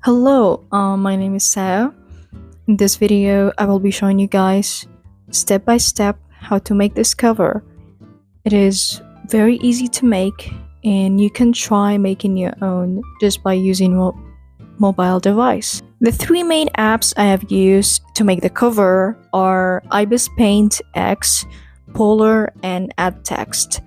Hello, my name is Sarah. In this video, I will be showing you guys step by step how to make this cover. It is very easy to make and you can try making your own just by using a mobile device. The three main apps I have used to make the cover are Ibis Paint X, Polar, and Add Text.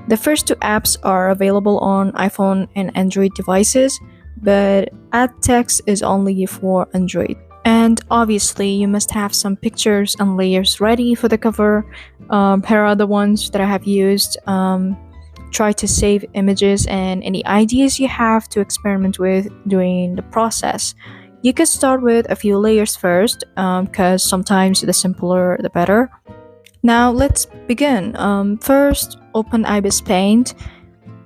The first two apps are available on iPhone and Android devices, but Add Text is only for Android. And obviously you must have some pictures and layers ready for the cover. Here are the ones that I have used. Try to save images and any ideas you have to experiment with during the process. You can start with a few layers first, because sometimes the simpler the better. Now let's begin. First, open Ibis Paint.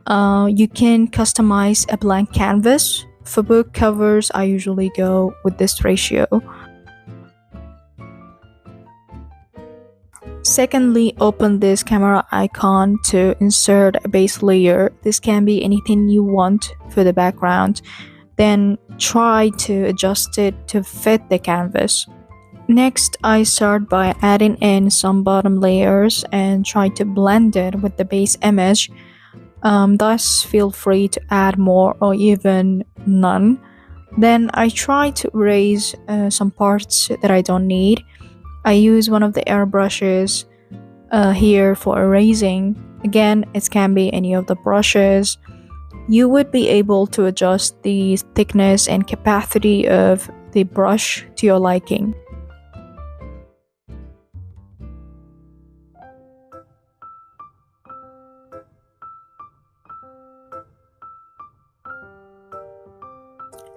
You can customize a blank canvas. For book covers, I usually go with this ratio. Secondly, open this camera icon to insert a base layer. This can be anything you want for the background. Then try to adjust it to fit the canvas. Next, I start by adding in some bottom layers and try to blend it with the base image. Thus, feel free to add more or even none. Then I try to erase some parts that I don't need. I use one of the airbrushes here for erasing. Again, it can be any of the brushes. You would be able to adjust the thickness and capacity of the brush to your liking.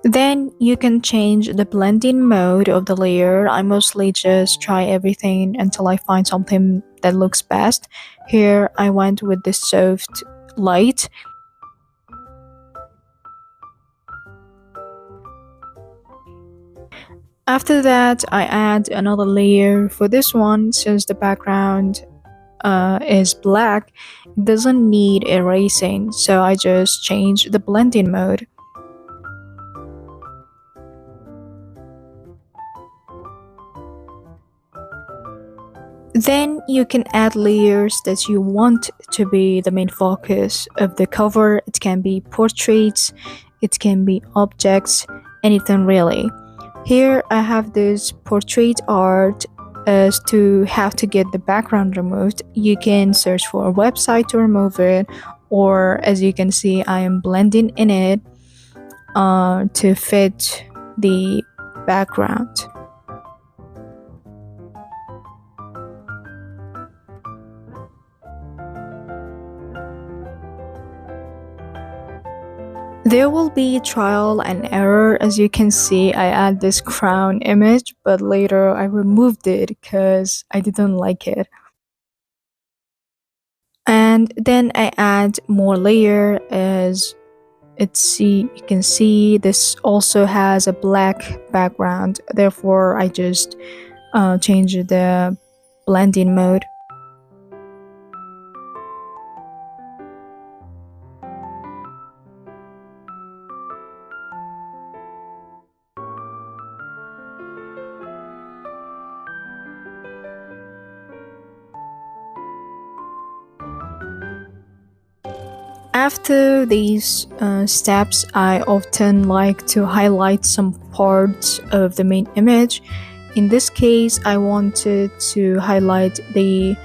Then you can change the blending mode of the layer. I mostly just try everything until I find something that looks best. Here I went with the soft light. After that, I add another layer. For this one, since the background is black, it doesn't need erasing, so I just change the blending mode. Then you can add layers that you want to be the main focus of the cover. It can be portraits, it can be objects, anything really. Here I have this portrait art. As to how to get the background removed, you can search for a website to remove it, or as you can see, I am blending in it to fit the background. There will be trial and error. As you can see, I add this crown image, but later I removed it because I didn't like it. And then I add more layer. As you can see, this also has a black background. Therefore, I just change the blending mode. After these steps, I often like to highlight some parts of the main image. In this case, I wanted to highlight the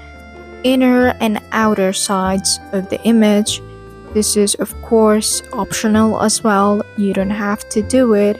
inner and outer sides of the image. This is of course optional as well. You don't have to do it.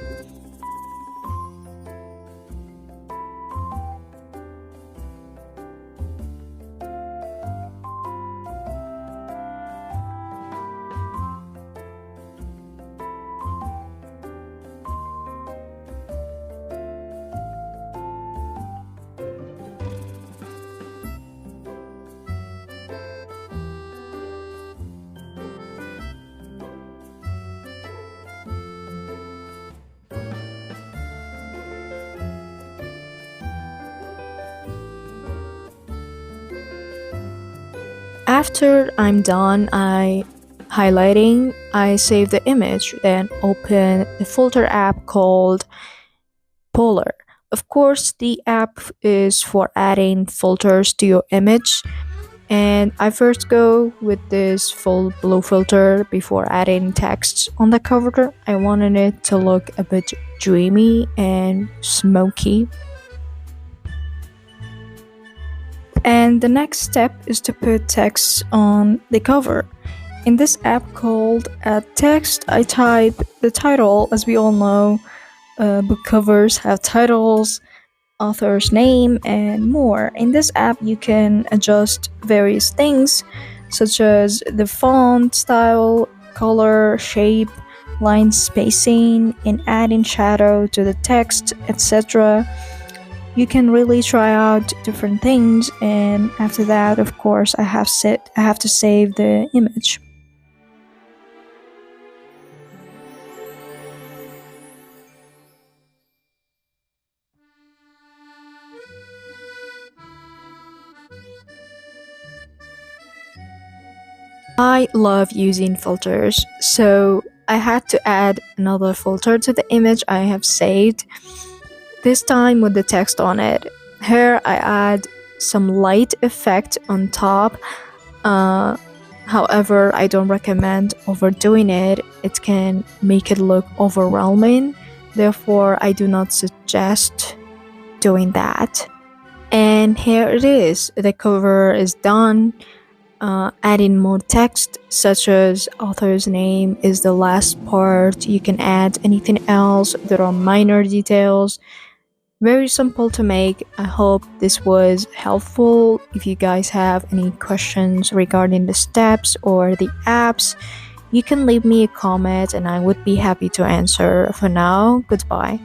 After I'm done, I highlighting, I save the image, then open the filter app called Polar. Of course, the app is for adding filters to your image, and I first go with this full blue filter before adding text on the cover. I wanted it to look a bit dreamy and smoky. And the next step is to put text on the cover. In this app called Add Text, I type the title. As we all know, book covers have titles, author's name, and more. In this app, you can adjust various things such as the font style, color, shape, line spacing, and adding shadow to the text, etc. You can really try out different things, and after that, of course, I have to save the image. I love using filters, so I had to add another filter to the image I have saved, this time with the text on it. Here I add some light effect on top. However, I don't recommend overdoing it. It can make it look overwhelming. Therefore, I do not suggest doing that. And here it is. The cover is done. Adding more text, such as author's name is the last part. You can add anything else. There are minor details. Very simple to make. I hope this was helpful. If you guys have any questions regarding the steps or the apps, you can leave me a comment and I would be happy to answer. For now, goodbye.